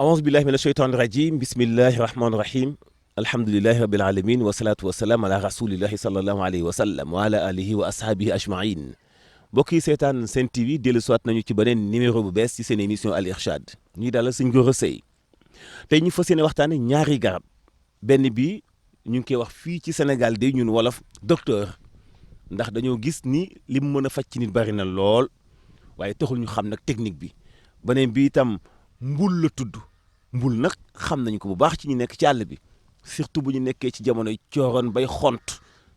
أعوذ بالله من الشيطان الرجيم بسم الله الرحمن الرحيم الحمد لله رب العالمين والصلاة والسلام على رسول الله صلى الله عليه وسلم وعلى آله وأصحابه أجمعين mbokk yi seetaan Sen TV dellu siwaat nañu ci beneen numéro bu bees ci seen émission Al Irshad ñuy dalal Serigne Gora Seye tey ñu fas yéene waxtaane ñaari garab benn bi ñu ngi koy wax fii ci Sénégal de ñun wolof docteur ndax dañoo gis ni li mu mën a faj ci nit bari na lool waaye taxul ñu xam nag technique bi beneen bi itam mbul la tudd mbul nag xam nañu ko bu baax ci ñu nekk ci àll bi surtout bu ñu nekkee ci jamonoy cooroon bay xont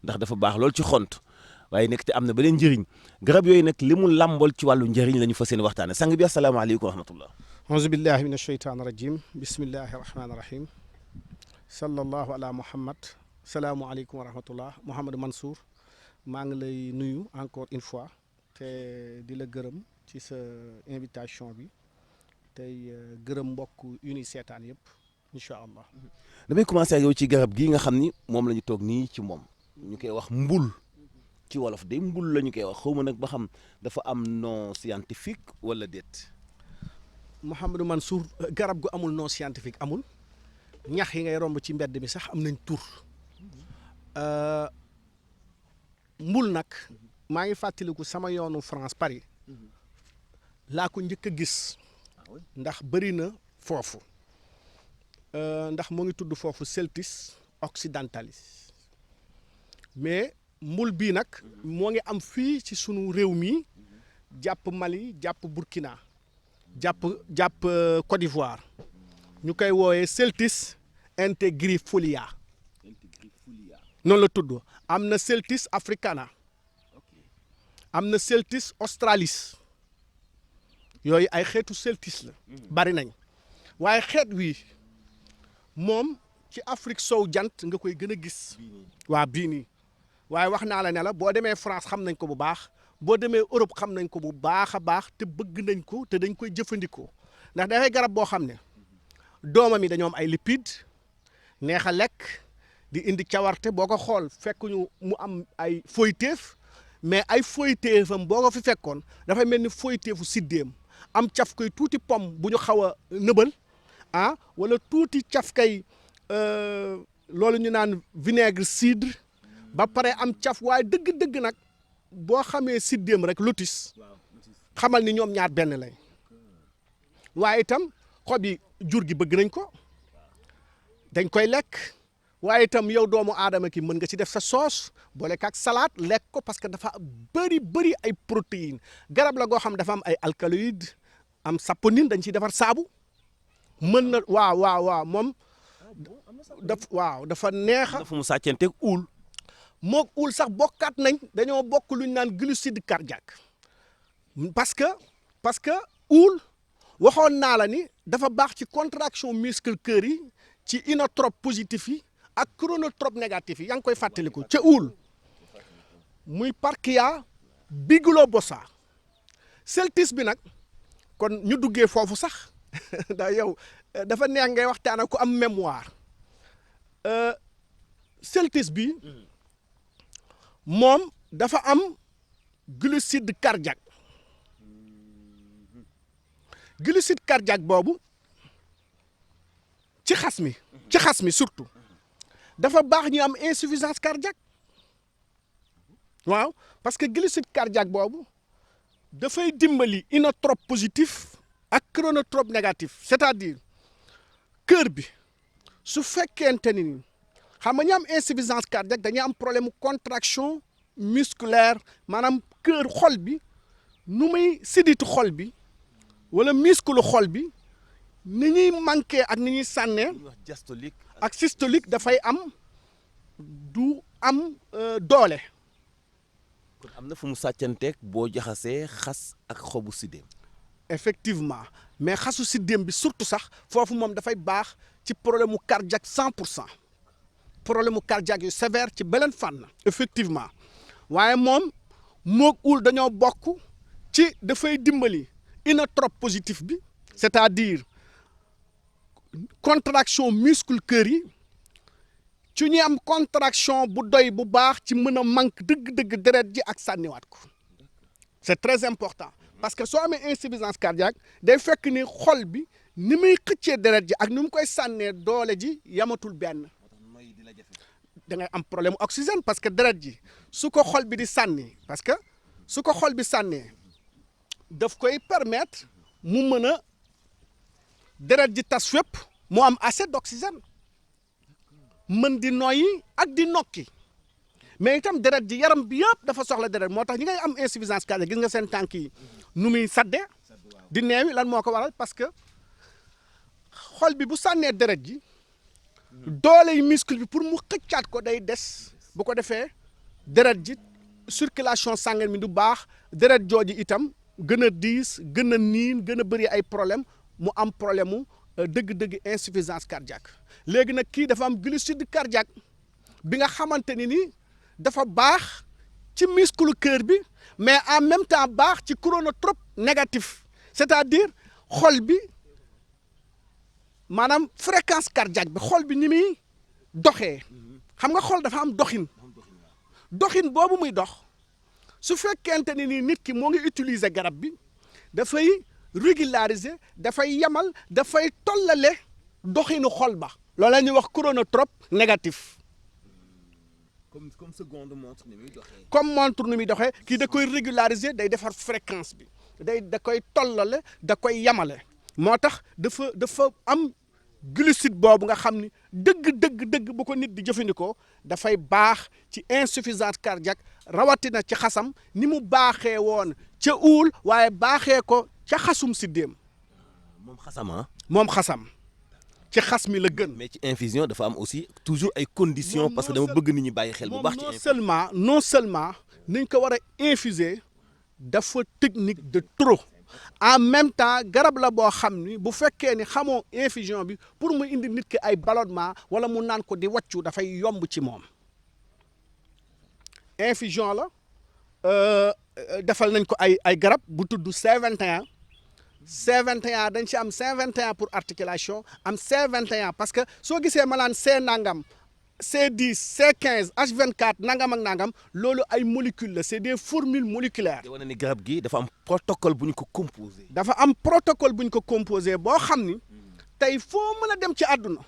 ndax dafa baax lool ci xont waaye nekk te am na beneen njëriñ garab yooyu nag li mu làmbool ci wàllu njëriñ la ñu fas yéene waxtaane sang bi asalaamaaleykum wa rahmatullah auzu billahi min asheytaan rajim bismillahi rahmaani rahim sallallahu ala muhammad salaamualeykum wa rahmatullah Mouhamadou Mansour maa ngi lay nuyu encore une fois te di la gërëm ci sa invitation bi tey gërëm mbokk yu ni seetaan yëpp incha allah. damay commencé ak yow ci garab gii nga xam ni moom la ñu toog nii ci moom ñu koy wax mbul ci wolof de mbul la ñu koy wax xaw ma nag ba xam dafa am nom scientifique wala déet. Mouhamadou Mansour garab gu amul nom scientifique amul ñax yi ngay romb ci mbedd mi sax am nañ tur mbul nag maa ngi fàttaliku sama yoonu France Paris laa ko njëkk a gis ndax bëri na foofu ndax moo ngi tudd foofu Celtis occidentalis mais mbul bii nag moo ngi am fii ci sunu réew mi jàpp Mali jàpp Burkina jàpp Côte d'Ivoire ñu koy woowee Celtis integrifolia noonu la tudd am na Celtis africana am na Celtis australis yooyu ay xeetu Celtis la bari nañ waaye xeet wi moom ci Afrique sow jant nga koy gën a gis waa bii nii waaye wax naa la ne la boo demee France xam nañ ko bu baax boo demee Europe xam nañ ko bu baax a baax te bëgg nañ ko te dañ koy jëfandikoo ndax dafay garab boo xam ne doomam yi dañoo am ay lipides neex a lekk di indi cawarte boo ko xool fekkuñu mu am ay foyteef mais ay foyteefam boo ko fi fekkoon dafay mel ni foyteefu siddéem am caf koy tuuti pomme bu ñu xaw a nëbal wala tuuti caf kay loolu ñu naan vinaigre cidre ba pare am caf waaye dëgg-dëgg nag boo xamee siddéem rek lotus xamal ni ñoom ñaar benn lay waaye itam xob yi jur gi bëgg nañ ko dañ koy lekk waaye itam yow doomu aadama ki mën nga ci def sa soos boole ak salade lekk ko parce que dafa bëri ay protéines garab la goo xam dafa am ay alcaloïdes am saponine dañ ciy defar saabu mën na waaw moom dafa neexa dafa mu sàccanteeg uul mook uul sax bokkaat nañ dañoo bokk lu ñu naan glucide cardiaque parce que uul waxoon naa la ni dafa baax ci contraction muscle cœur yi ci inotrope positif yi ak chronotrope négatif yi yaa ngi koy fàttaliku ca uul muy Parkia bigelobosa Celtis bi nag kon ñu duggee foofu sax da yow dafa neex ngay waxtaan ak ku am mémoire Celtis bi moom dafa am glucide cardiaque boobu ci xas mi surtout dafa baax ñu am insuffisance cardiaque waaw parce que glucide cardiaque boobu dafay dimbali inotrope positif ak chronotrope négatif c'est-à-dire cœur bi su fekkente ni xam nga ñu am insuffisance cardiaque dañuy am problème contraction musculaire maanaam cœur xol bi nu muy siditu xol bi wala muscle xol bi ni ñuy manqué ak ni ñuy sànnee ak systolique dafay am du am doole. kon am na fu mu sàccanteeg boo jaxasee xas ak xobu siddéem. effectivement mais xasu siddéem bi surtout sax foofu moom dafay baax ci problème mu cardiaque 100% problème mu cardiaque yu sévère ci beneen fànn. effectivement waaye moom moog uul dañoo bokk ci dafay dimbali inotrope positif bi c'est-à-dire contraction muscle cœur yi ci ñuy am contraction bu doy bu baax ci mën a manque dëgg-dëgg deret ji ak sànniwaat ko c'est très important parce que soo amee insuffisance cardiaque day fekk ni xol bi ni muy xëccee deret ji ak ni mu koy sànnee doole ji yamatul benn da ngay am problème oxygène parce que deret ji su ko xol bi di sànni parce que su ko xol bi sànnee daf koy permettre mu mën a deret ji tas fépp mu am assez d'oxygène mën di noyyi ak di nokki mais itam deret ji yaram bi yëpp dafa soxla deret moo tax ñi ngay am insuffisance cardiaque gis nga seen tànk yi nu muy sadde di neewi lan moo ko waral parce que xol bi bu sànnee deret ji doole yi muscle bi pour mu xëccaat ko day des bu ko defee deret ji circulation sanguine mi du baax deret jooju itam gën a diis gën a niin gën a bëri ay problème mu am problème mu dëgg-dëgg insuffisance cardiaque léegi nag kii dafa am glucide cardiaque bi nga xamante ni dafa baax ci muscle cœur bi mais en même temps baax ci chronotrope négatif c'est-à-dire xol bi maanaam fréquence cardiaque bi xol bi ni muy doxee xam nga xol dafa am doxin boobu muy dox su fekkente ni nit ki moo ngi utiliser garab bi dafay régulariser dafay yamal dafay tollale doxinu xol ba loolu la ñuy wax chronotrope négatif comme seconde montre ni muy doxee. comme montre ni muy doxee kii da koy régulariser day defar fréquence bi da koy tollale da koy yamale moo tax dafa am glucide boobu nga xam ni dëgg bu ko nit di jëfandikoo dafay baax ci insuffisance cardiaque rawatina ci xasam ni mu baaxee woon ca uul waaye baaxee ko ca xasum siddéem moom xasam ci xas mi la gën. mais ci infusion dafa am aussi toujours ay conditions parce que dama bëgg nit ñi bàyyi xel bu baax. ci non seulement niñ ko war a infuser dafa technique de trop en même temps garab la boo xam ni bu fekkee ni xamoo infusion bi pour mu indi nit ki ay ballonnement wala mu naan ko di wàccu dafay yomb ci moom infusion la defal nañ ko ay garab bu tudd C21 C21 dañ ci am C21 pour articulation am C21 parce que soo gisee ma naan C nangam C10 C15 H24 nangam ak nangam loolu ay molécules la c'est des formules moléculaires. di wane ni garab gi dafa am protocole bu ñu ko composé. dafa am protocole bu ñu ko composé boo xam ni tey foo mën a dem ci àdduna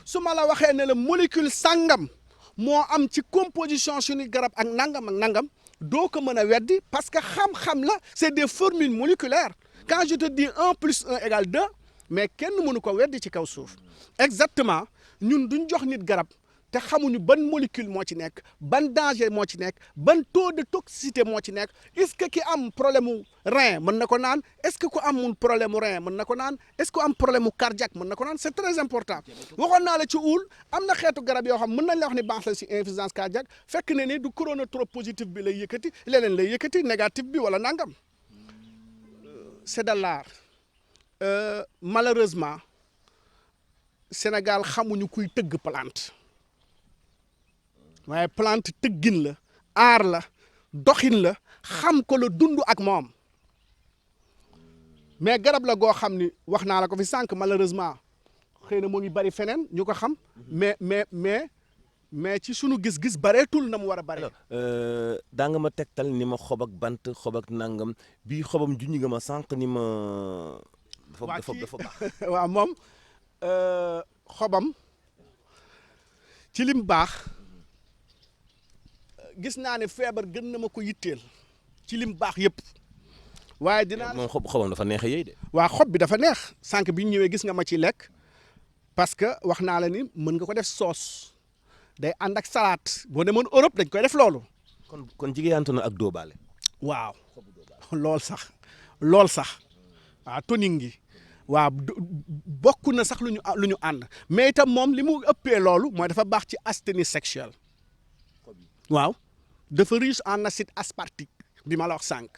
su ma la waxee ne la molécule sangam moo am ci composition suñu garab ak nangam doo ko mën a weddi parce que xam-xam la c'est des formules moléculaires quand je te dis 1 + 1 = 2 mais kenn mënu ko weddi ci kaw suuf exactement ñun duñ jox nit garab. te xamuñu ban molécule moo ci nekk ban danger moo ci nekk ban taux de toxicité moo ci nekk est-ce que ki am problème mu rein mën na ko naan est-ce que ku amul problème mu rein mën na ko naan est-ce que ku am problème mu cardiaque mën na ko naan c'est très important waxoon naa la ci uul am na xeetu garab yoo xam mën nañ la wax ni baax la si insuffisance cardiaque fekk ne ni du chronotrope positif bi lay yëkkati leneen lay yëkkati négatif bi wala nangam c'est de l'art malheureusement Sénégal xamuñu kuy tëgg plante. waaye plante tëggin la aar la doxin la xam ko la dund ak moom mais garab la goo xam ni wax naa la ko fi sànq malheureusement xëy na moo ngi bari feneen ñu ko xam mais ci sunu gis-gis bareetul na mu war a bare. daa nga ma tegtal ni ma xob ak bant xob ak nangam bii xobam junñi nga ma sànq ni ma. dafa baax waaw moom xobam ci lim baax. gis naa ne feebar gën na ma ko yitteel ci lim baax yëpp waaye dinaa moom xobam dafa neex yooyu de. waa xob bi dafa neex sànq bi ñu ñëwee gis nga ma ci lekk parce que wax naa la ni mën nga ko def soos day ànd ak salade boo demoon Europe dañ koy def loolu. kon jigéeyantu na ak dóobaale. waaw lool sax waaw toning gi waaw bokk na sax lu ñu ànd mais itam moom li mu ëppee loolu mooy dafa baax ci asthénie sexuelle waaw. dafa riche en acide aspartique bi ma la wax sànq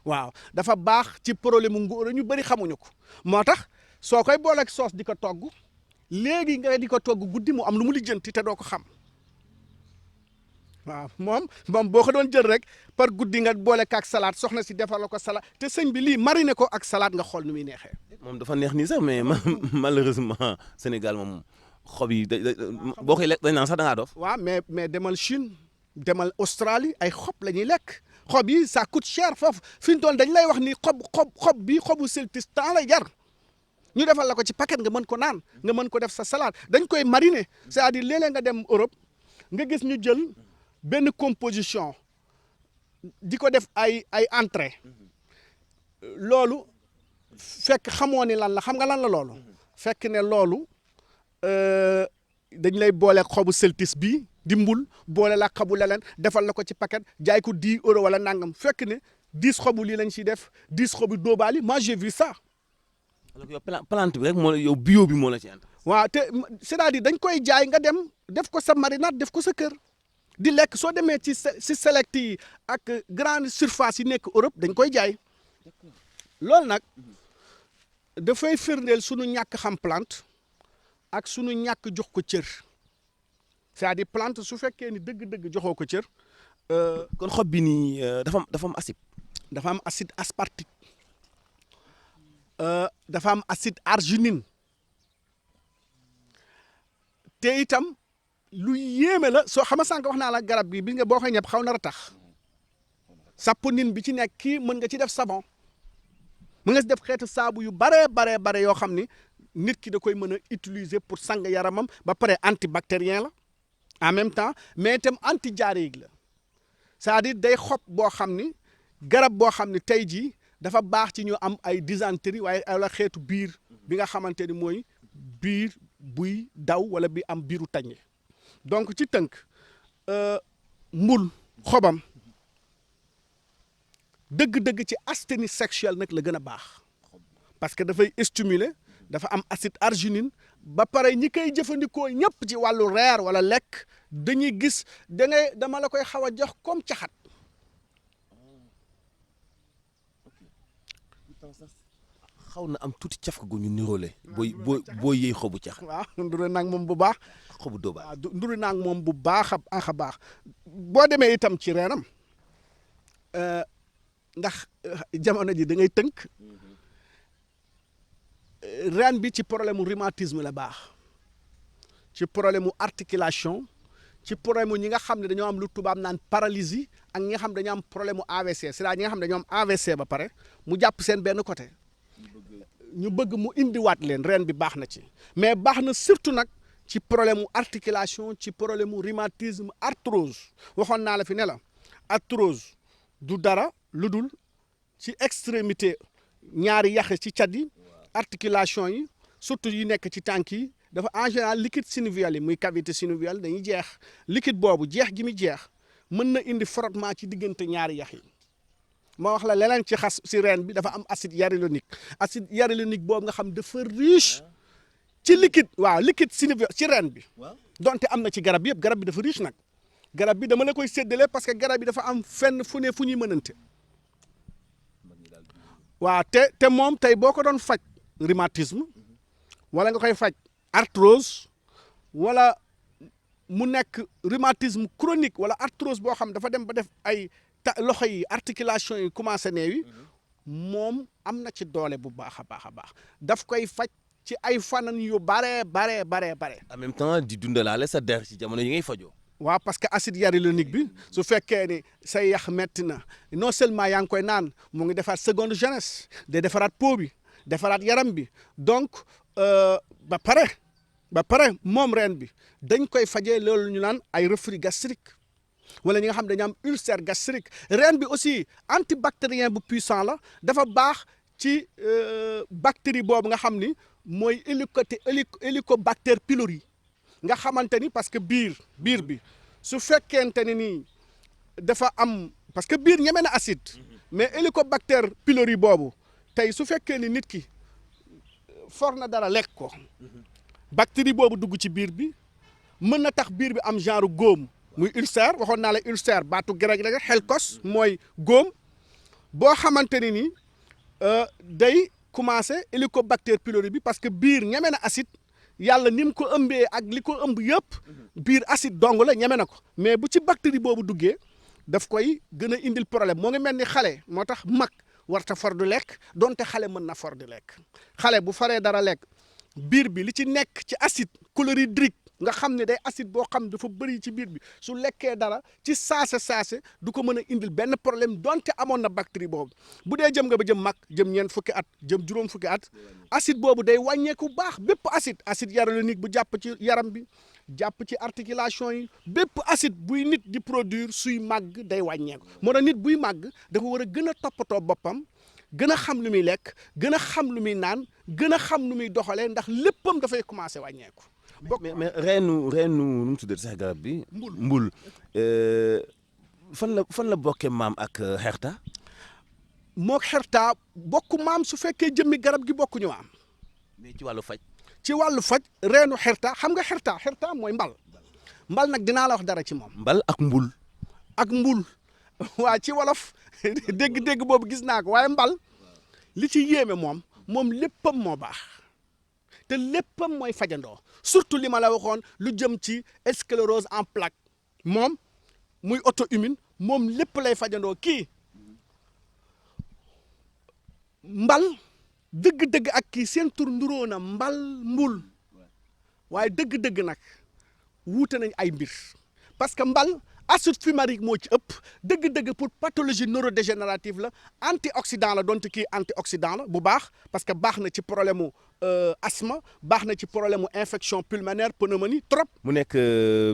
waaw dafa baax ci problème mu ngóor ñu bëri xamuñu ko moo tax soo koy booleeg soos di ko togg léegi nga di ko togg guddi mu am lu mu lijjanti te doo ko xam waaw moom boo ko doon jël rek par guddi nga boole ko ak salade soxna si defal la ko salade te sëñ bi lii mariner ko ak salade nga xool nu muy neexee. moom dafa neex nii sax mais malheureusement Sénégal moom xob yi boo koy lekk dañ naan sax da ngaa dof. waaw mais demal Chine. demal Australie ay xob la ñuy lekk xob yi ça coûte cher foofu fi ñu toll dañ lay wax ni xob bi xobu celtistan lay jar ñu defal la ko ci paquet nga mën ko naan nga mën ko def sa salade dañ koy mariner c'est-à-dire léeg-léeg nga dem Europe nga gis ñu jël benn composition di ko def ay entrée loolu fekk xamoo ni lan la xam nga lan la loolu fekk ne loolu dañ lay boole xobu celtis bi di mbul boole la xobu leneen defal la ko ci paquet jaay ko 10 euros wala nangam fekk ne 10 xobu lii lañ ciy def 10 xobu dóobaali moi j'ai vu ça. alors que yow plante bi rek moo la yow bio bi moo la ci ant. waaw te c'est-à-dire dañ koy jaay nga dem def ko sa marinade def ko sa kër di lekk soo demee ci select yi ak grande surface yi nekk Europe dañ koy jaay loolu nag dafay firndeel sunu ñàkk xam plante ak sunu ñàkk jox ko cër c'est-à-dire plante su fekkee ni dëgg-dëgg joxoo ko cër. kon xob bi nii dafa am acide. dafa am acide aspartique dafa am acide arginine te itam lu yéeme la soo xam sànq wax naa la garab bi bi nga boo koy ñëpp xaw na ratax saponine bi ci nekk kii mën nga ci def savon mën nga ci def xeetu saabu yu bare yoo xam ni nit ki da koy mën a utiliser pour sang yaramam ba pare antibactérien la en même temps mais itam antidiarrhéique la c'est-à-dire day xob boo xam ni garab boo xam ni tey jii dafa baax ci ñu am ay dysenterie waaye ay la xeetu biir bi nga xamante ni mooy biir buy daw wala bi am biiru tañe donc ci tënk mbul xobam dëgg-dëgg ci asthénie sexuelle nag la gën a baax parce que dafay stimuler dafa am acide arginine ba pare ñi koy jëfandikoo ñëpp ci wàllu reer wala lekk dañuy gis dama la koy xaw a jox comme caxat xaw na am tuuti caf gu ñu niroole. boo yëy xobu caxat. waaw nduru nag moom bu baax. xobu dóoba waaw nduru nag moom bu baax a baax boo demee itam ci reenam ndax jamono ji da ngay tënk reen bi ci problème mu rhumatisme la baax ci problème mu articulation ci problème mu ñi nga xam ne dañoo am lu tubaab naan paralysie ak ñi nga xam dañoo am problème mu AVC c'est-à-dire ñi nga xam dañoo am AVC ba pare mu jàpp seen benn côté ñu bëgg mu indiwaat leen reen bi baax na ci mais baax na surtout nag ci problème mu articulation ci problème mu rhumatisme arthrose waxoon naa la fi ne la arthrose du dara lu dul ci extrémité ñaari yax ci cat yi articulation yi surtout yi nekk ci tànk yi dafa en général liquide synovial yi muy cavité synoviale dañuy jeex liquide boobu jeex gi muy jeex mën na indi frottement ci diggante ñaari yax yi ma wax la leneen ci xas si reen bi dafa am acide hyaluronique boobu nga xam dafa riche ci liquide waaw liquide synovial ci reen bi donte am na ci garab yëpp garab bi dafa riche nag garab bi dama la koy séddale parce que garab bi dafa am fenn fu ne fu ñuy mënante waaw te moom tey boo ko doon faj rhumatisme wala nga koy faj arthrose wala mu nekk rhumatisme chronique wala arthrose boo xam dafa dem ba def ay loxo yi articulation yi commencé neewi moom am na ci doole bu baax a baax daf koy faj ci ay fanan yu bare. en même temps di dundalaale sa der ci jamono yi ngay fajoo. waaw parce que acide hyaluronique bi su fekkee ni say yax metti na non seulement yaa ngi koy naan mu ngi defaat seconde jeunesse day defaraat peau bi defaraat yaram bi donc ba pare moom reen bi dañ koy fajee loolu ñu naan ay reflux gastrique wala ñi nga xam dañu am ulcère gastrique reen bi aussi antibactérien bu puissant la dafa baax ci bactérie boobu nga xam ni mooy Helicobacter pylori nga xamante ni parce que biir bi su fekkente ni nii dafa am parce que biir ñeme na acide mais Helicobacter pylori boobu tey su fekkee ni nit ki for na dara lekk ko bactérie boobu dugg ci biir bi mën na tax biir bi am genre góom muy ulcère waxoon naa la ulcère baatu grec rek xelkos mooy góom boo xamante ni nii day commencé Helicobacter pylori bi parce que biir ñeme na acide yàlla ni mu ko ëmbee ak li ko ëmb yëpp biir acide dong la ñeme na ko mais bu ci bactérie boobu duggee daf koy gën a indil problème moo ngi mel ni xale moo tax mag warta for du lekk donte xale mën na for di lekk xale bu faree dara lekk biir bi li ci nekk ci acide chlorhydrique nga xam ne day acide boo xam dafa bëri ci biir bi su lekkee dara ci saase du ko mën a indil benn problème donte amoon na bactérie boobu bu dee jëm nga ba jëm mag jëm ñeent fukki at jëm juróom fukki at acide boobu day wàññeeku baax bépp acide hyaluronique bu jàpp ci yaram bi jàpp ci articulation yi bépp acide buy nit di produire suy màgg day wàññeeku moo tax nit buy màgg dafa war a gën a toppatoo boppam gën a xam lu muy lekk gën a xam lu muy naan gën a xam lu muy doxalee ndax léppam dafay commencé wàññeeku. mais reenu nu mu tuddati sax garab bi. mbul fan la bokkee maam ak xerta. moo xerta bokku maam su fekkee jëmmi garab gi bokkuñu maam. mais ci wàllu faj. ci wàllu faj reenu xerta xam nga xerta mooy mbal nag dinaa la wax dara ci moom. mbal ak mbul. ak mbul waa ci wolof dégg-dégg boobu gis naa ko waaye mbal li ci yéeme moom léppam moo baax te léppam mooy fajandoo surtout li ma la waxoon lu jëm ci sclérose en plaques moom muy auto-immune moom lépp lay fajandoo kii mbal dëgg-dëgg ak kii seen tur nduróo na mbul waaye dëgg-dëgg nag wuute nañ ay mbir parce que mbal acide fumarique moo ci ëpp dëgg-dëgg pour pathologie neurodégénérative la antioxydant la donte kii antioxydant la bu baax parce que baax na ci problème mu asthme baax na ci problème mu infection pulmonaire pneumonie trop. mu nekk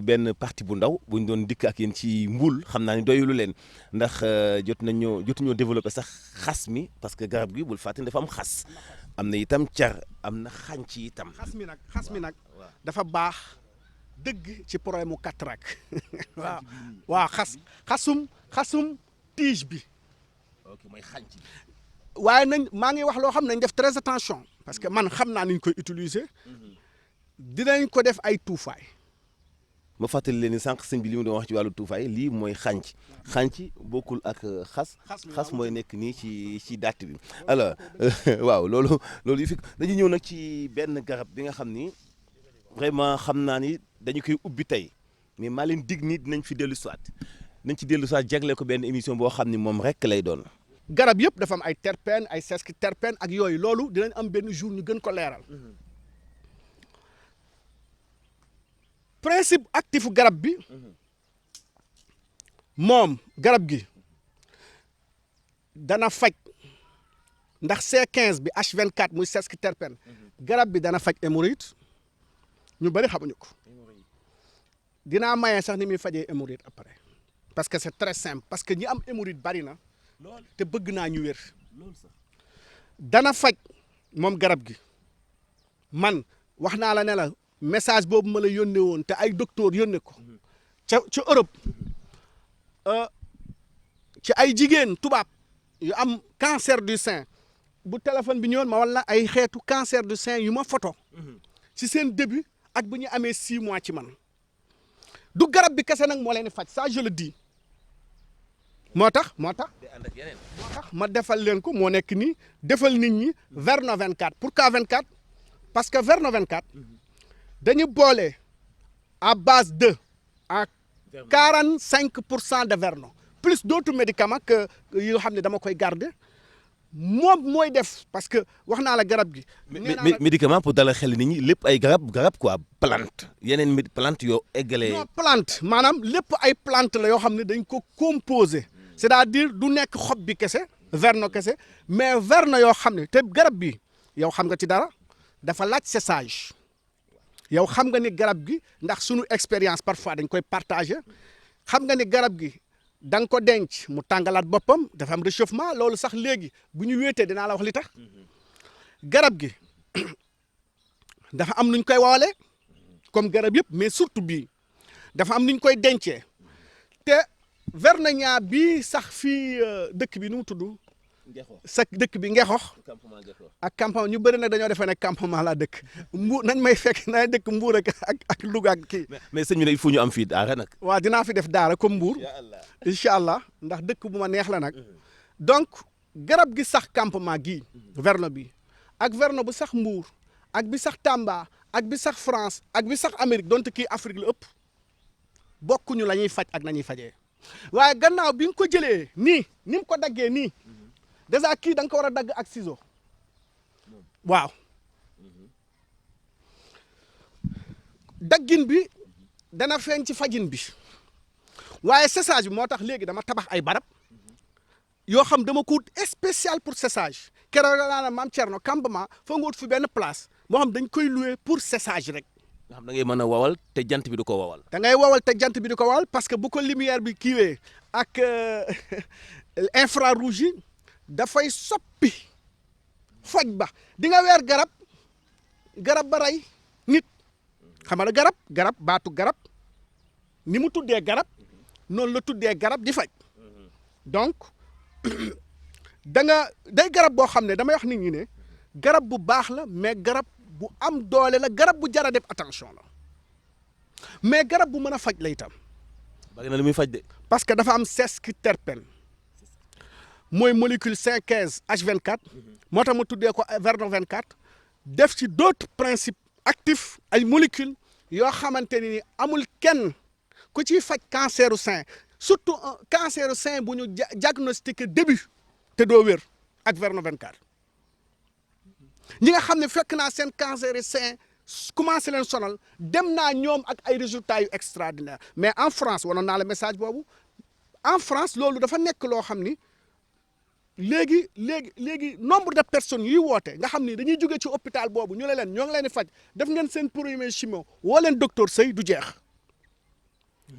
benn partie bu ndaw bu ñu doon dikk ak yéen ci mbul xam naa ni doyulu leen ndax jotuñoo développé sax xas mi parce que garab gi bul fàttali dafa am xas am na itam car am na xànc itam. xas mi nag dafa baax. dëgg ci problème mu cataracte waaw xasum tige bi. ok mooy xànc bi. waaye maa ngi wax loo xam ne nañ def très attention parce que man xam naa ni ñu koy utiliser dinañ ko def ay tuufaay. ma fàttali leen ni sànq sëñ bi li mu doon wax ci wàllu tuufaay lii mooy xànc bokkul ak xas mooy nekk nii ci dàtt bi alors waaw loolu yi fi dañuy ñëw nag ci benn garab bi nga xam ni vraiment xam naa ni dañu koy ubbi tey mais maa leen dig ni dinañ fi dellu soit jagle ko benn émission boo xam ni moom rek lay doon. garab yëpp dafa am ay terpènes ay sesquiterpènes ak yooyu loolu dinañ am benn jour ñu gën ko leeral. principe actifu garab bi moom garab gi dana faj ndax C15 bi H24 muy sesquiterpène garab bi dana faj hémorroïde ñu bëri xamuñu ko dinaa maye sax ni muy fajee hémorroïde après parce que c'est très simple parce que ñi am hémorroïde bari na te bëgg naa ñu wér dana faj moom garab gi man wax naa la ne la message boobu ma la yónnee woon te ay docteur yónnee ko ca Europe ci ay jigéen tubaab yu am cancer du sein bu téléphone bi ñëwoon ma wala ay xeetu cancer du sein yu ma photo ci seen début ak bu ñu amee 6 mois ci man du garab bi kese nag moo leen di faj ça je le dis moo tax ma defal leen ko moo nekk nii defal nit ñi Verno 24 pourquoi 24 parce que Verno 24 dañu boole à base de à 45% de Verno plus d'autres médicaments que yoo xam ne dama koy garder moom mooy def parce que wax naa la garab gi. médicament pour dalal xel nit ñi lépp ay garab quoi plante yeneen plante yoo eggalee. non plante maanaam lépp ay plante la yoo xam ne dañ ko composé c'est-à-dire du nekk xob bi kese verno kese mais verno yoo xam ne te garab bi yow xam nga ci dara dafa laaj séchage yow xam nga ni garab gi ndax sunu expérience parfois dañ koy partager xam nga ni garab gi. da nga ko denc mu tàngalaat boppam dafa am réchauffement loolu sax léegi bu ñu wéetee dinaa la wax li tax garab gi dafa am nuñ koy wawalee comme garab yëpp mais surtout bii dafa am nuñ koy dencee te vernonia bii sax fii dëkk bi nu mu tudd sa dëkk bi Ngexox ak campement ñu bëri nag dañoo defee ne campement laa dëkk Mbuur nañ may fekk na dëkk Mbuur ak Louga ak kii. mais sëñ bi nag il faut ñu am fii daara nag. waaw dinaa fi def daara comme Mbuur incha allah ndax dëkk bu ma neex la nag donc garab gi sax campement gii verno bi ak verno bu sax Mbuur ak bi sax Tamba ak bi sax France ak bi sax Amérique donte kii Afrique la ëpp bokkuñu la ñuy faj ak nañuy fajee waaye gannaaw bi nga ko jëlee nii ni mu ko daggee nii. déjà kii da nga ko war a dagg ak ciseau waaw daggin bi dana feeñ ci fajin bi waaye séchage bi moo tax léegi dama tabax ay barab yoo xam dama ko wut spécial pour séchage keroog laa ne maam Thierno campement foo nga wut fi benn place moo xam dañ koy louer pour séchage rek. nga xam da ngay mën a wawal te jant bi du ko wawal. da ngay wawal te jant bi di ko wawal parce que bu ko lumière bi kiiwee ak infrarouge yi dafay soppi faj ba di nga weer garab ba rey nit xam nga garab baatu garab ni mu tuddee garab noonu la tuddee garab di faj donc day garab boo xam ne damay wax nit ñi ne garab bu baax la mais garab bu am doole la garab bu jara def attention la mais garab bu mën a faj la itam. bari na li muy faj de. parce que dafa am sesquiterpène mooy molécule 5,15 H24 moo tax ma tuddee ko Verno 24 def ci d'autres principes actifs ay molécules yoo xamante ni amul kenn ku ciy faj canceru sein surtout canceru sein bu ñu diagnostiqué début te doo wér ak Verno 24 ñi nga xam ne fekk naa seen canceru sein commencé leen sonal dem naa ñoom ak ay résultats yu extraordinaire mais en France wanoon naa la message boobu en France loolu dafa nekk loo xam ni léegi nombre de personnes yuy woote nga xam ni dañuy jóge ci hôpital boobu ñu ne leen ñoo ngi leen di faj def ngeen seen premier chimio woo leen docteur Sey du jeex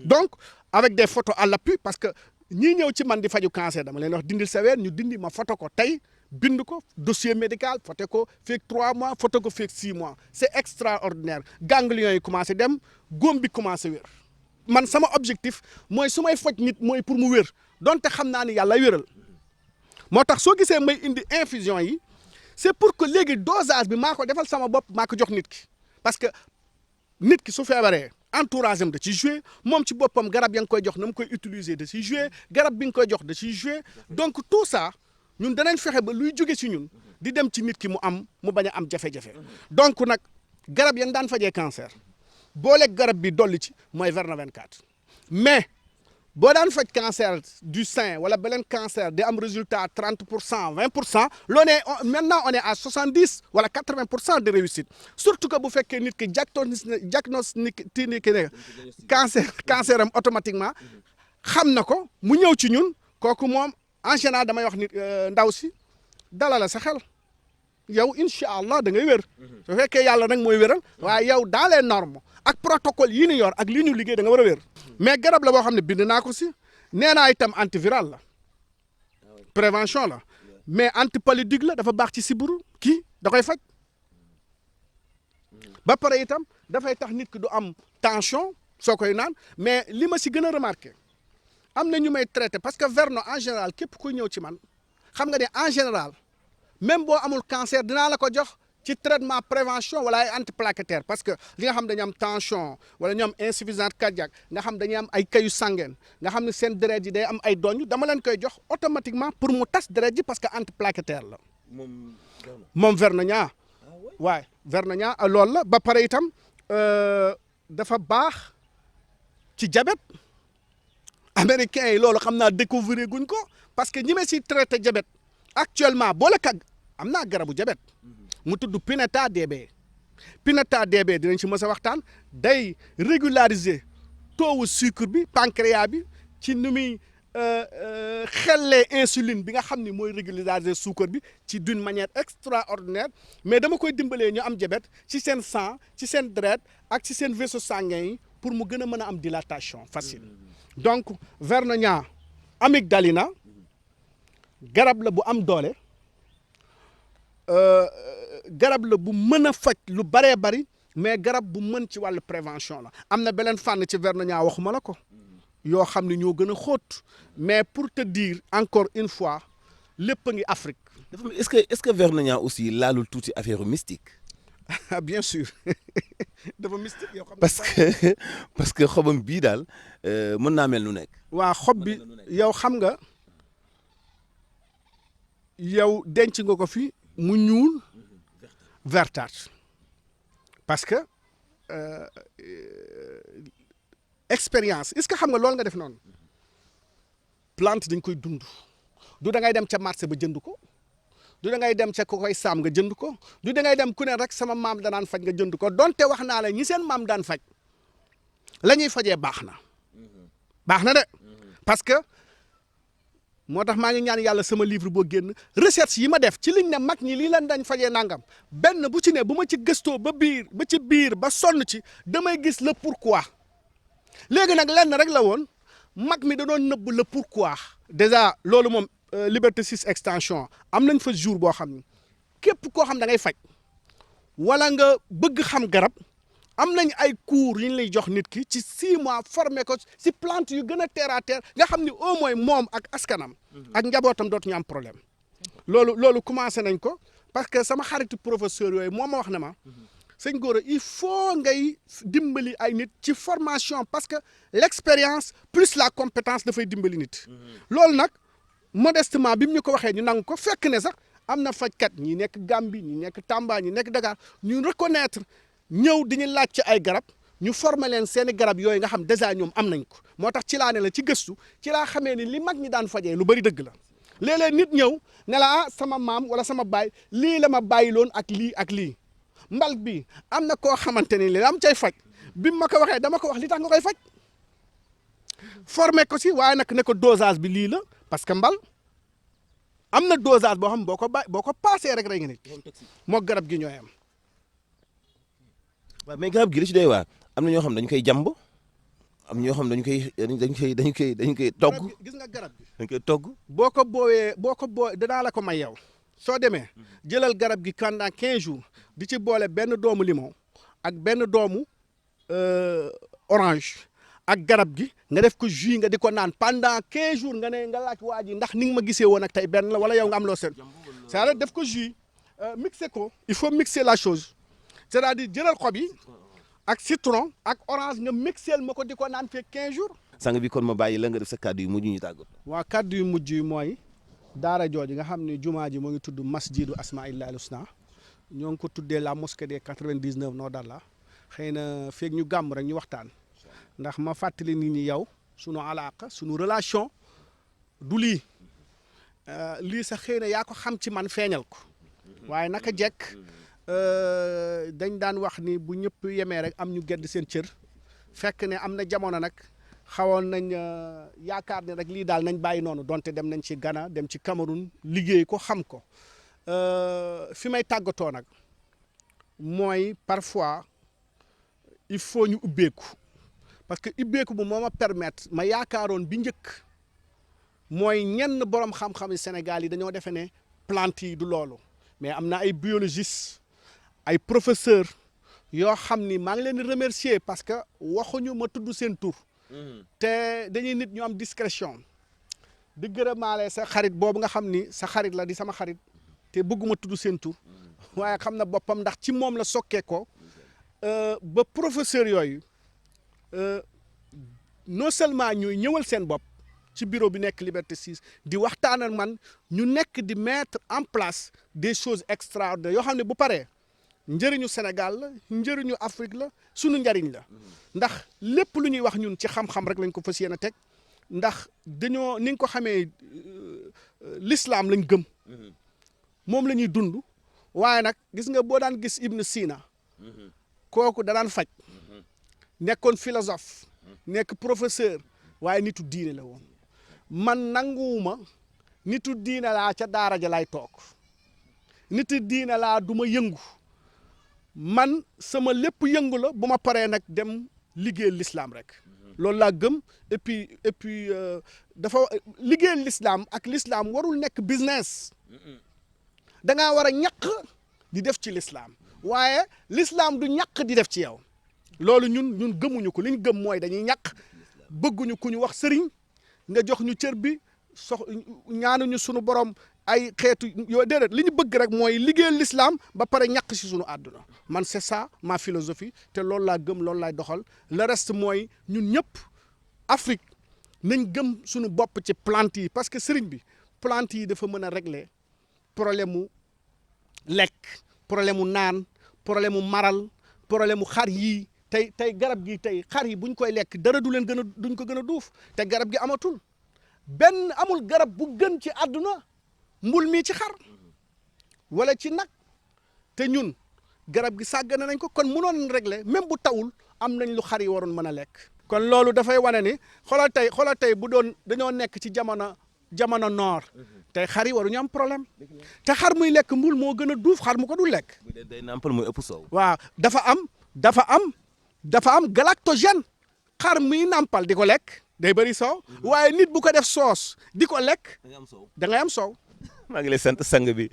donc avec des photos à l'appui parce que ñii ñëw ci man di faju cancer dama leen wax dindil sa ween ñu dindi ma photo ko tey bind ko dossier médical photo ko feeg 3 mois photo ko feeg 6 mois c'est extraordinaire ganglions yi commencé dem góom bi commencé wér man sama objectif mooy su may faj nit mooy pour mu wér donte xam naa ni yàlla wéral moo tax soo gisee may indi infusion yi c'est pour que léegi dosage bi maa ko defal sama bopp maa ko jox nit ki parce que nit ki su feebaree entourage am da ciy joué moom ci boppam garab ya nga koy jox na mu koy utiliser da ciy joué garab bi nga koy jox da ciy joué donc tout ça ñun danañ fexe ba luy jóge ci ñun di dem ci nit ki mu bañ a am jafe-jafe donc nag garab yan daan fajee cancer booleeg garab bi dolli ci mooy Verno 24 mais boo daan faj cancer du sein wala beneen cancer di am résultat 30% 20% maintenant on est à 70 wala 80% de réussite surtout que bu fekkee nit ki diagnostic ne cancer am automatiquement xam na ko mu ñëw ci ñun kooku moom en général damay wax nit ndaw si dalala sa xel yow incha allah da ngay wér su fekkee yàlla nag mooy wéral waaye yow dans les normes ak protocole yi ñu yor ak li ñu liggéey da nga war a wér mais garab la boo xam ne bind naa ko si nee naa itam antiviral la prévention la mais antipaludique la dafa baax ci sibbiru kii da koy faj ba pare itam dafay tax nit ki du am tension soo koy naan mais li ma si gën a remarqué am na ñu may traité parce que Verno en général képp kuy ñëw ci man xam nga ne en général même boo amul cancer dinaa la ko jox ci traitement prévention wala ay antiplaquettaire parce que li nga xam dañu am tension wala ñu am insuffisance cardiaque nga xam dañuy am ay caillots sanguins nga xam ne seen deret yi day am ay doñ dama leen koy jox automatiquement pour mu tas deret ji parce que antiplaquettaire la. moom Verno ñaa waaye Verno ñaa loolu la ba pare itam dafa baax ci diabète américains yi loolu xam naa découvrir guñ ko parce que ñi ma si traité diabète actuellement boole kag am naa garabu diabète mu tudd Pineta DB Pineta DB dinañ ci mës a waxtaan day régulariser taux sucre bi pancréas bi ci ni muy xellee insuline bi nga xam ni mooy régulariser sucre bi ci d'une manière extraordinaire mais dama koy dimbalee ñu am diabète ci seen sang ci seen deret ak ci seen vaisseau sanguin yi pour mu gën a mën a am dilatation facile donc Verno ñaa amygdalina garab la bu am doole garab la bu mën a faj lu baree bari mais garab bu mën ci wàllu prévention la am na beneen fànn ci Verno ñaa waxuma la ko yoo xam ne ñoo gën a xóot mais pour te dire encore une fois lépp a ngi Afrique. est-ce que Verno ñaa aussi laalul tuuti affaire mystique. bien sûr dafa mystique yow xam parce que xobam bii daal mën naa mel nu nekk. waa xob bi yow xam nga yow denc nga ko fi mu ñuul vertaat parce que expérience est-ce que xam nga loolu nga def noonu plante dañ koy dund du da ngay dem ca marché ba jënd ko du da ngay dem ca ku koy saam nga jënd ko du da ngay dem ku ne rek sama maam danaan faj nga jënd ko donte wax naa la ñi seen maam daan faj la ñuy fajee baax na de parce que moo tax maa ngi ñaan yàlla sama livre boo génn recherche yi ma def ci liñ ne mag ñi lii leen dañ fajee nangam benn bu ci ne bu ma ci gëstoo ba ci biir ba sonn ci damay gis le pourquoi léegi nag lenn rek la woon mag mi da doon nëbb le pourquoi déjà loolu moom Liberté 6 extension am nañ fa jour boo xam ni képp koo xam da ngay faj wala nga bëgg xam garab am nañ ay cours yi ñu lay jox nit ki ci 6 mois formé ko si plante yu gën a terre à terre nga xam ni au moins moom ak askanam ak njabootam dootuñu am problème loolu commencé nañ ko parce que sama xaritu professeur yooyu moo ma wax ne ma sëñ Gora il faut ngay dimbali ay nit ci formation parce que l'expérience plus la compétence dafay dimbali nit loolu nag modestement bi mu ñu ko waxee ñu nangu ko fekk ne sax am na fajkat ñi nekk Gambie ñi nekk Tamba ñi nekk Dakar ñu reconnaître ñëw di ñu laaj ci ay garab ñu former leen seeni garab yooyu nga xam déjà ñoom am nañ ko moo tax ci laa ne la ci gëstu ci laa xamee ni li mag ñi daan fajee lu bari dëgg la léeg-léeg nit ñëw ne la sama maam wala sama baay lii la ma bàyyiloon ak lii mbal bi am na koo xamante ni li am cay faj bi ma ko waxee dama ko wax li tax nga koy faj former ko si waaye nag ne ko dosage bi lii la parce que mbal am na dosage boo xam boo ko passé rek nga nit moo garab gi ñooy am. waaw mais garab gi li ci doy waar am na ñoo xam dañu koy jàmb am ñoo xam dañu koy togg. gis nga garab gi dañu koy togg. boo ko booyee danaa la ko may yow soo demee jëlal garab gi pendant 15 jours di ci boole benn doomu limon ak benn doomu orange ak garab gi nga def ko jus nga di ko naan pendant 15 jours nga ne nga laaj waa ji ndax ni nga ma gisee woon ak tey benn la wala yow nga am loo seen c'est-à-dire def ko jus mixer ko il faut mixer la chose c'est-à-dire jëlal xob yi ak citron ak orange nga mixeel ma ko di ko naan fekk 15 jours. sang bi kon ma bàyyi la nga def sa kàddu yu mujj ñu tàggat. waa kàddu yu mujj yi mooy daara jooju nga xam ne jumaa ji moo ngi tudd masjidu asma'illahi husna ñoo ngi ko tuddee la mosquée des 99 noo dalla xëy na feeg ñu gàmm rek ñu waxtaan ndax ma fàttali nit ñi yow sunu alaaka sunu relation du lii sax xëy na yaa ko xam ci man feeñal ko waaye naka jekk dañ daan wax ni bu ñëpp yemee rek am ñu gedd seen cër fekk ne am na jamono nag xawoon nañ yaakaar ne rek lii daal nañ bàyyi noonu donte dem nañ ci Ghana dem ci Cameroun liggéey ko xam ko fi may tàggatoo nag mooy parfois il faut ñu ubbeeku parce que ubbeeku bu moo ma permettre ma yaakaaroon bi njëkk mooy ñenn borom xam-xam yi Sénégal yi dañoo defe ne plante yi du loolu mais am na ay biologistes ay professeurs yoo xam ni maa ngi leen di remercier parce que waxuñu ma tudd seen tur te dañuy nit ñu am discrétion di gërëmaale sa xarit boobu nga xam ni sa xarit la di sama xarit te bëgguma tudd seen tur waaye xam na boppam ndax ci moom la sokkee ko ba professeur yooyu non seulement ñuy ñëwal seen bopp ci bureau bi nekk Liberté 6 di waxtaan ak man ñu nekk di mettre en place des choses extraordinaires yoo xam ne bu paree njëriñu Sénégal la njëriñu Afrique la sunu njëriñ la ndax lépp lu ñuy wax ñun ci xam-xam rek lañ ko fas yéene teg ndax dañoo ni nga ko xamee l'islam lañ gëm moom la ñuy dund waaye nag gis nga boo daan gis Ibn Sina kooku da daan faj nekkoon philosophe nekk professeur waaye nitu diine la woon man nanguwuma nitu diine laa ca daara ja lay toog nitu diine laa du ma yëngu man sama lépp yëngu la bu ma paree nag dem liggéeyal l'islam rek loolu laa gëm et puis dafa liggéeyal l'islam ak l'islam warul nekk business da ngaa war a ñaq di def ci l'islam waaye l'islam du ñaq di def ci yow loolu ñun gëmuñu ko li ñu gëm mooy dañuy ñaq bëgguñu ku ñu wax sëriñ nga jox ñu cër bi ñaanuñu sunu borom ay xeetu yoo déedéet li ñu bëgg rek mooy liggéeyal l'islam ba pare ñàkk si sunu àdduna man c'est ça ma philosophie te loolu laa gëm loolu laay doxal le reste mooy ñun ñëpp Afrique nañ gëm sunu bopp ci plante yi parce que sëriñ bi plante yi dafa mën a régler problème mu lekk problème mu naan problème mu maral problème mu xar yii tey garab gi tey xar yi buñ koy lekk dara du leen gën a duñ ko gën a duuf te garab gi amatul benn amul garab bu gën ci àdduna mbul mii ci xar wala ci nag te ñun garab gi sàggane nañ ko kon mënoon régler même bu tawul am nañ lu xar yi waroon mën a lekk. kon loolu dafay wane ni xoolal tey bu doon dañoo nekk ci jamono noor tey xar yi waruñu am problème te xar muy lekk mbul moo gën a duuf xar mu ko dul lekk. bu dee day nampal muy ëpp soow. waaw dafa am galactogène xar muy nampal di ko lekk day bëri soow waaye nit bu ko def soos di ko lekk da ngay am soow. maa ngi lay sant sang bi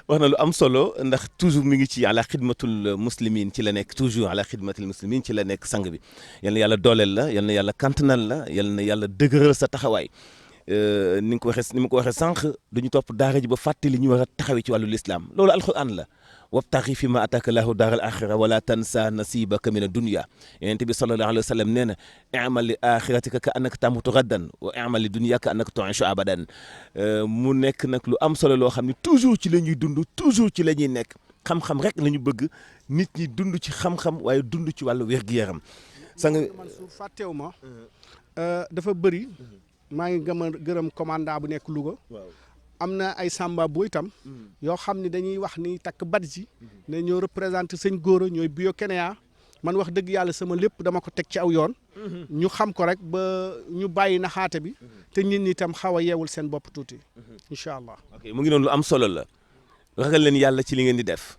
wax na lu am solo ndax toujours mi ngi ci ala xidmatul muslimin ci la nekk toujours ala xidmatul muslimin ci la nekk sang bi yal na yàlla dooleel la yal na yàlla kantanal la yal na yàlla dëgëral sa taxawaay ni ma ko waxee sànq duñu topp daara ji ba fàtte li ñu war a taxawee ci wàllu lislaam loolu alquran la wabtaxi fi ma ataka lahu daaral axira wala tansa nasibaka min ad-dunya yonent bi sallallahu alayhi wa sallam nee na imal li axiratika ka annaka tamutu gaddan wa imal li dunyaka ka annaka tu'ishu abadan mu nekk nag lu am solo loo xam ne toujours ci la ñuy dund toujours ci la ñuy nekk xam-xam rek la ñu bëgg nit ñi dund ci xam-xam waaye dund ci wàllu wér-gu-yaram sang Mansour fàttewu ma dafa bëri maa ngi gërëm commandant bu nekk Louga am na ay samba boy itam yoo xam ne dañuy wax ni takk badji ne ñoo représenté sëñ Gora ñooy biokénéa man wax dëgg yàlla sama lépp dama ko teg ci aw yoon ñu xam ko rek ba ñu bàyyi naxaate bi te nit ñi itam xaw a yeewul seen bopp tuuti incha allah. ok mu ngi noonu lu am solo la ragal leen yàlla ci li ngeen di def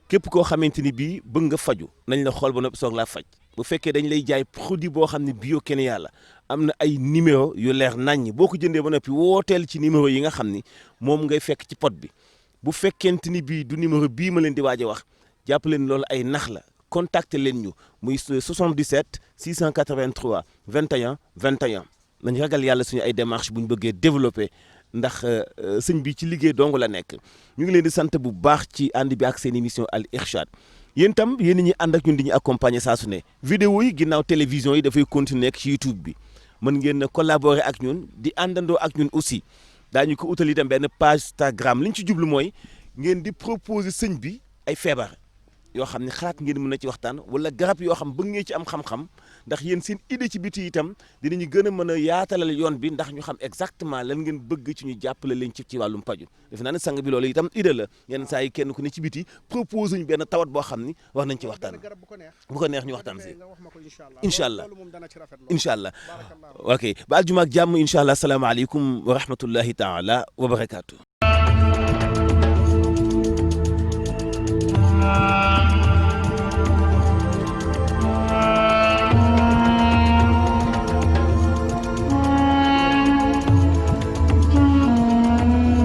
képp koo xamante ni bii bëgg nga faju nañ la xool ba noppi soog laa faj bu fekkee dañ lay jaay produit boo xam ne biokénéa la am na ay numéro yu leer naññ boo ko jëndee ba noppi wooteel ci numéro yi nga xam ni moom ngay fekk ci pot bi bu fekkente ni bii du numéro bii ma leen di waaj a wax jàpp leen loolu ay nax la contacter leen ñu muy 77 683 21 21 nañ ragal yàlla suñu ay démarche bu ñu bëggee développer ndax sëñ bi ci liggéey dong la nekk ñu ngi leen di sant bu baax ci ànd bi ak seen émission Al Irshad yéen tam yéen ñi ànd ak ñun di ñu accompagner saa su ne vidéo yi ginnaaw télévision yi dafay continuer nekk ci YouTube bi mën ngeen collaborer ak ñun di àndandoo ak ñun aussi daañu ko utal itam benn page Instagram li ñu ci jublu mooy ngeen di proposer sëñ bi ay feebar yoo xam ne xalaat ngeen mën na ci waxtaan wala garab yoo xam bëgg ngeen ci am xam-xam ndax yéen seen idée ci biti itam dinañu gën a mën a yaatalal yoon bi ndax ñu xam exactement lan ngeen bëgg ci ñu jàppale leen ci wàllum paju defe naa ne sang bi loolu itam idée la yenn saa yi kenn ku ne ci biti propose ñu benn tawat boo xam ni war nañ ci waxtaan bu ko neex ñu waxtaan si incha allah incha allah ok ba aljuma ak jàmm incha allah asalaamaaleykum wa rahmatullahi taala wa barakaatu